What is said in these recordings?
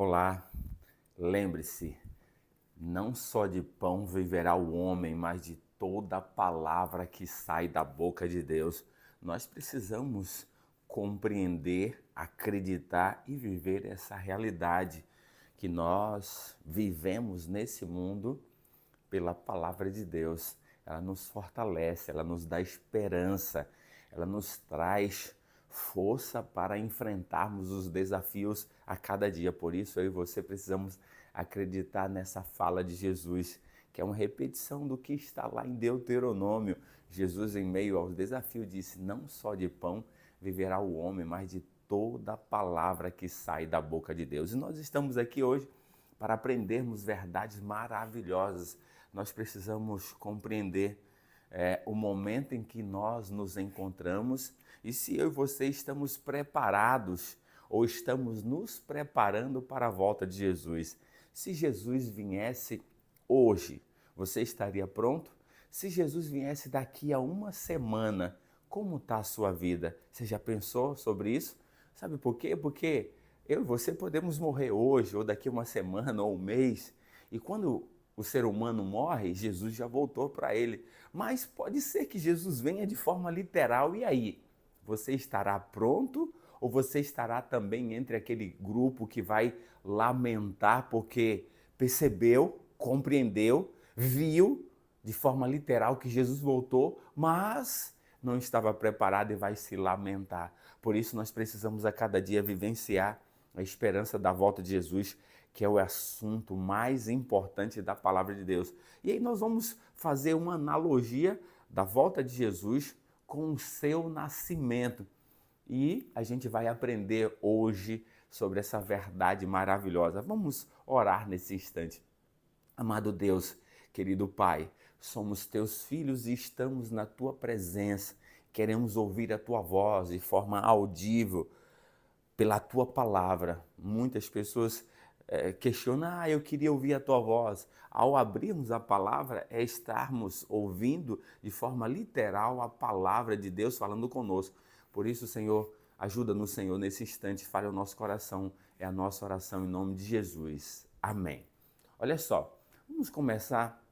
Olá, lembre-se, não só de pão viverá o homem, mas de toda a palavra que sai da boca de Deus. Nós precisamos compreender, acreditar e viver essa realidade que nós vivemos nesse mundo pela palavra de Deus. Ela nos fortalece, ela nos dá esperança, ela nos traz força para enfrentarmos os desafios a cada dia. Por isso, eu e você precisamos acreditar nessa fala de Jesus, que é uma repetição do que está lá em Deuteronômio. Jesus, em meio aos desafios, disse: não só de pão viverá o homem, mas de toda a palavra que sai da boca de Deus. E nós estamos aqui hoje para aprendermos verdades maravilhosas. Nós precisamos compreender o momento em que nós nos encontramos e se eu e você estamos preparados ou estamos nos preparando para a volta de Jesus. Se Jesus viesse hoje, você estaria pronto? Se Jesus viesse daqui a uma semana, como está a sua vida? Você já pensou sobre isso? Sabe por quê? Porque eu e você podemos morrer hoje, ou daqui a uma semana, ou um mês, e quando o ser humano morre, Jesus já voltou para ele. Mas pode ser que Jesus venha de forma literal, e aí? Você estará pronto ou você estará também entre aquele grupo que vai lamentar porque percebeu, compreendeu, viu de forma literal que Jesus voltou, mas não estava preparado e vai se lamentar. Por isso nós precisamos a cada dia vivenciar a esperança da volta de Jesus, que é o assunto mais importante da palavra de Deus. E aí nós vamos fazer uma analogia da volta de Jesus com o seu nascimento. E a gente vai aprender hoje sobre essa verdade maravilhosa. Vamos orar nesse instante. Amado Deus, querido Pai, somos teus filhos e estamos na tua presença. Queremos ouvir a tua voz de forma audível pela tua palavra. Muitas pessoas questionam: eu queria ouvir a tua voz. Ao abrirmos a palavra, é estarmos ouvindo de forma literal a palavra de Deus falando conosco. Por isso, Senhor, ajuda-nos, Senhor, nesse instante, fale o nosso coração. É a nossa oração em nome de Jesus. Amém. Olha só, vamos começar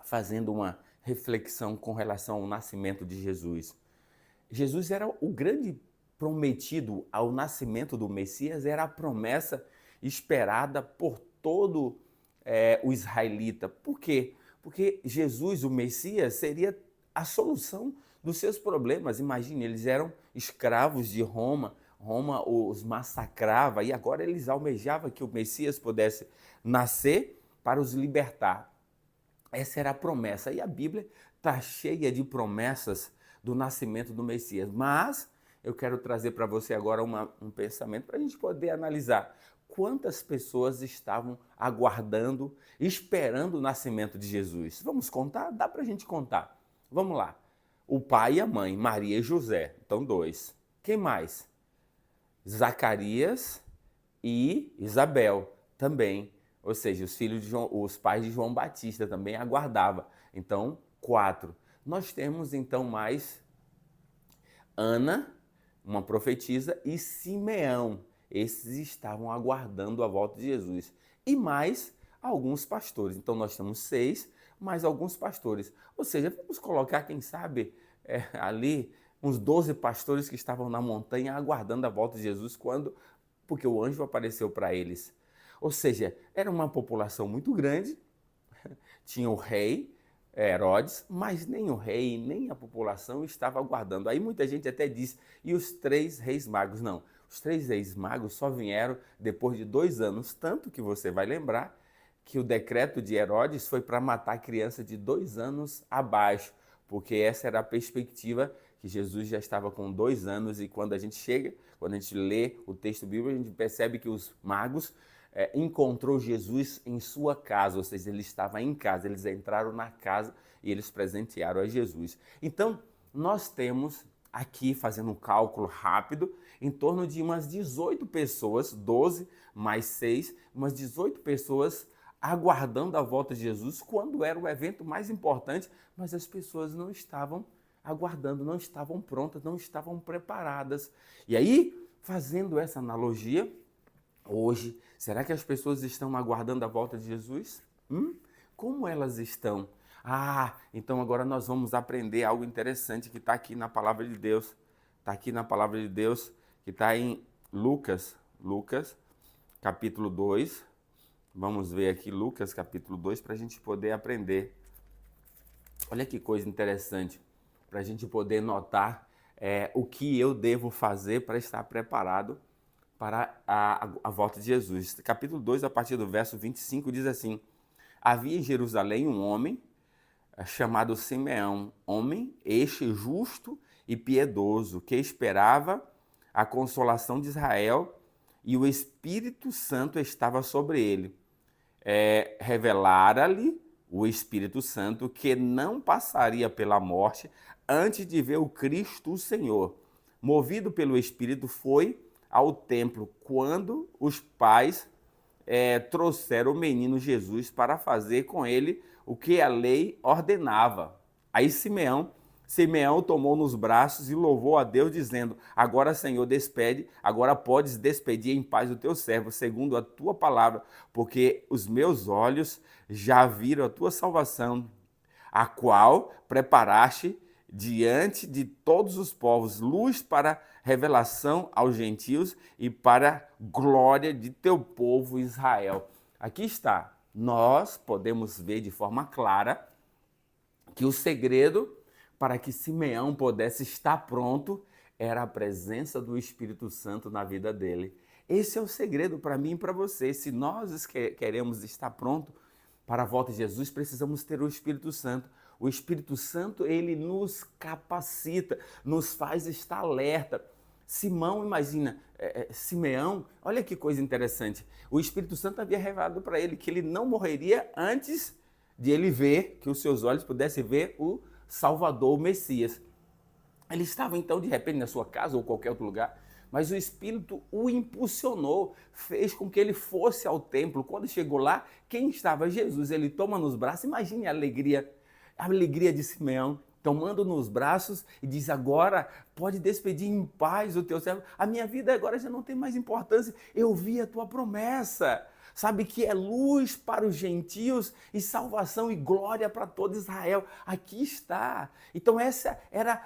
fazendo uma reflexão com relação ao nascimento de Jesus. Jesus era o grande prometido ao nascimento do Messias, era a promessa esperada por todo o israelita. Por quê? Porque Jesus, o Messias, seria a solução dos seus problemas. Imagine, eles eram escravos de Roma, Roma os massacrava e agora eles almejavam que o Messias pudesse nascer para os libertar. Essa era a promessa. E a Bíblia está cheia de promessas do nascimento do Messias. Mas eu quero trazer para você agora um pensamento para a gente poder analisar quantas pessoas estavam aguardando, esperando o nascimento de Jesus. Vamos contar? Dá para a gente contar. Vamos lá. O pai e a mãe, Maria e José. Então, 2. Quem mais? Zacarias e Isabel também. Ou seja, os filhos de João, os pais de João Batista também aguardavam. Então, 4. Nós temos então mais Ana, uma profetisa, e Simeão. Esses estavam aguardando a volta de Jesus. E mais alguns pastores. Então nós temos 6, mais alguns pastores. Ou seja, vamos colocar, quem sabe, ali uns 12 pastores que estavam na montanha aguardando a volta de Jesus porque o anjo apareceu para eles. Ou seja, era uma população muito grande, tinha o rei, Herodes, mas nem o rei, nem a população estava aguardando. Aí muita gente até diz, e os 3 reis magos? Não, os 3 reis magos só vieram depois de 2 anos, tanto que você vai lembrar que o decreto de Herodes foi para matar criança de 2 anos abaixo, porque essa era a perspectiva que Jesus já estava com 2 anos e quando a gente lê o texto bíblico, a gente percebe que os magos encontrou Jesus em sua casa, ou seja, ele estava em casa, eles entraram na casa e eles presentearam a Jesus. Então, nós temos aqui, fazendo um cálculo rápido, em torno de umas 18 pessoas, 12 mais 6, umas 18 pessoas aguardando a volta de Jesus, quando era o evento mais importante, mas as pessoas não estavam aguardando, não estavam prontas, não estavam preparadas. E aí, fazendo essa analogia, Hoje, será que as pessoas estão aguardando a volta de Jesus? Como elas estão? Então agora nós vamos aprender algo interessante que está aqui na palavra de Deus. Está aqui na palavra de Deus, que está em Lucas, capítulo 2. Vamos ver aqui Lucas, capítulo 2, para a gente poder aprender. Olha que coisa interessante, para a gente poder notar o que eu devo fazer para estar preparado para a volta de Jesus. Capítulo 2, a partir do verso 25, diz assim: havia em Jerusalém um homem chamado Simeão, homem este justo e piedoso, que esperava a consolação de Israel, e o Espírito Santo estava sobre ele. Revelara-lhe o Espírito Santo que não passaria pela morte antes de ver o Cristo o Senhor. Movido pelo Espírito, foi ao templo quando os pais trouxeram o menino Jesus para fazer com ele o que a lei ordenava. Aí Simeão tomou nos braços e louvou a Deus, dizendo: agora, Senhor, agora podes despedir em paz o teu servo, segundo a tua palavra, porque os meus olhos já viram a tua salvação, a qual preparaste diante de todos os povos, luz para revelação aos gentios e para glória de teu povo Israel. Aqui está, nós podemos ver de forma clara que o segredo para que Simeão pudesse estar pronto era a presença do Espírito Santo na vida dele. Esse é o segredo para mim e para você. Se nós queremos estar pronto para a volta de Jesus, precisamos ter o Espírito Santo. O Espírito Santo, ele nos capacita, nos faz estar alerta. Simeão, olha que coisa interessante. O Espírito Santo havia revelado para ele que ele não morreria antes de ele ver, que os seus olhos pudessem ver o Salvador, o Messias. Ele estava então, de repente, na sua casa ou qualquer outro lugar, mas o Espírito o impulsionou, fez com que ele fosse ao templo. Quando chegou lá, quem estava? Jesus. Ele toma nos braços, imagine a alegria de Simeão, tomando nos braços e diz: agora pode despedir em paz o teu servo. A minha vida agora já não tem mais importância. Eu vi a tua promessa. Sabe que é luz para os gentios e salvação e glória para todo Israel. Aqui está. Então essa era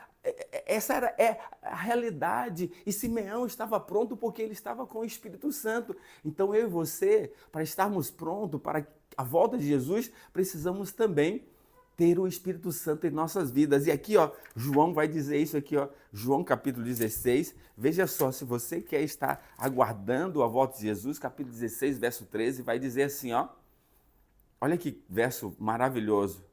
a realidade. E Simeão estava pronto porque ele estava com o Espírito Santo. Então eu e você, para estarmos prontos para a volta de Jesus, precisamos também ter o Espírito Santo em nossas vidas. E aqui, João vai dizer isso aqui, João capítulo 16. Veja só, se você quer estar aguardando a volta de Jesus, capítulo 16, verso 13, vai dizer assim, olha que verso maravilhoso.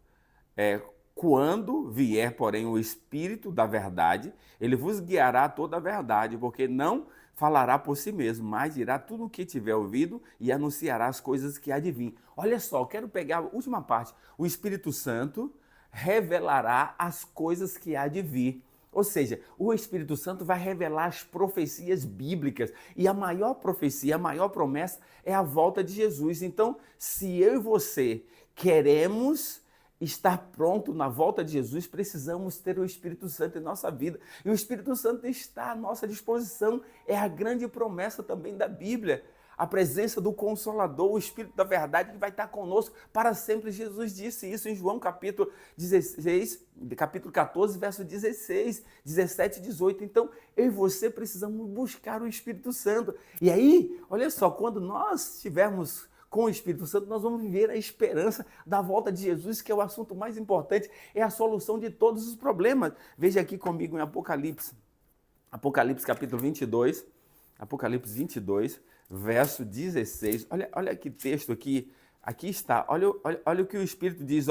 Quando vier, porém, o Espírito da verdade, ele vos guiará a toda a verdade, porque não falará por si mesmo, mas dirá tudo o que tiver ouvido e anunciará as coisas que há de vir. Olha só, quero pegar a última parte. O Espírito Santo revelará as coisas que há de vir. Ou seja, o Espírito Santo vai revelar as profecias bíblicas. E a maior profecia, a maior promessa é a volta de Jesus. Então, se eu e você queremos estar pronto na volta de Jesus, precisamos ter o Espírito Santo em nossa vida. E o Espírito Santo está à nossa disposição. É a grande promessa também da Bíblia. A presença do Consolador, o Espírito da verdade que vai estar conosco para sempre. Jesus disse isso em João capítulo 14, verso 16, 17 e 18. Então, eu e você precisamos buscar o Espírito Santo. E aí, olha só, quando nós estivermos com o Espírito Santo, nós vamos viver a esperança da volta de Jesus, que é o assunto mais importante, é a solução de todos os problemas. Veja aqui comigo em Apocalipse capítulo 22, Apocalipse 22, verso 16. Olha que texto aqui está, olha o que o Espírito diz,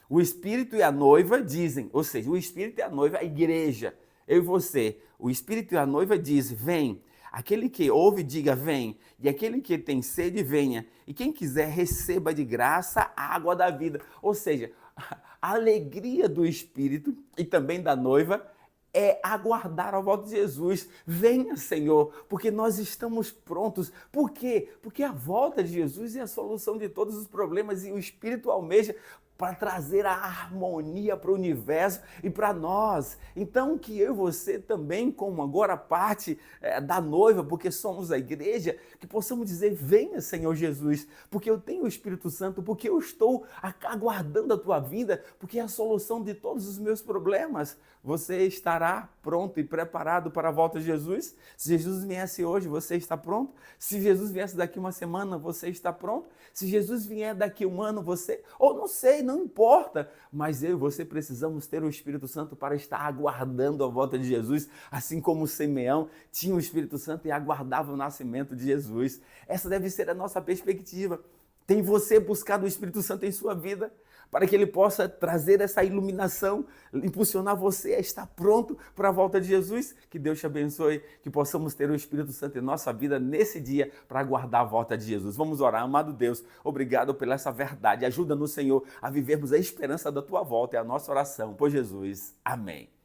o Espírito e a noiva dizem, ou seja, o Espírito e a noiva, a igreja, eu e você, o Espírito e a noiva dizem: vem. Aquele que ouve, diga: vem. E aquele que tem sede, venha. E quem quiser, receba de graça a água da vida. Ou seja, a alegria do Espírito e também da noiva é aguardar a volta de Jesus. Venha, Senhor, porque nós estamos prontos. Por quê? Porque a volta de Jesus é a solução de todos os problemas e o Espírito almeja para trazer a harmonia para o universo e para nós. Então que eu e você também, como agora parte da noiva, porque somos a igreja, que possamos dizer, venha Senhor Jesus, porque eu tenho o Espírito Santo, porque eu estou aguardando a tua vinda, porque é a solução de todos os meus problemas. Você estará pronto e preparado para a volta de Jesus? Se Jesus viesse hoje, você está pronto? Se Jesus viesse daqui uma semana, você está pronto? Se Jesus vier daqui um ano, você... Ou não sei, não importa. Mas eu e você precisamos ter o Espírito Santo para estar aguardando a volta de Jesus, assim como o Simeão tinha o Espírito Santo e aguardava o nascimento de Jesus. Essa deve ser a nossa perspectiva. Tem você buscado o Espírito Santo em sua vida para que ele possa trazer essa iluminação, impulsionar você a estar pronto para a volta de Jesus? Que Deus te abençoe, que possamos ter o Espírito Santo em nossa vida nesse dia para aguardar a volta de Jesus. Vamos orar. Amado Deus, obrigado pela essa verdade. Ajuda-nos, Senhor, a vivermos a esperança da tua volta. É a nossa oração por Jesus. Amém.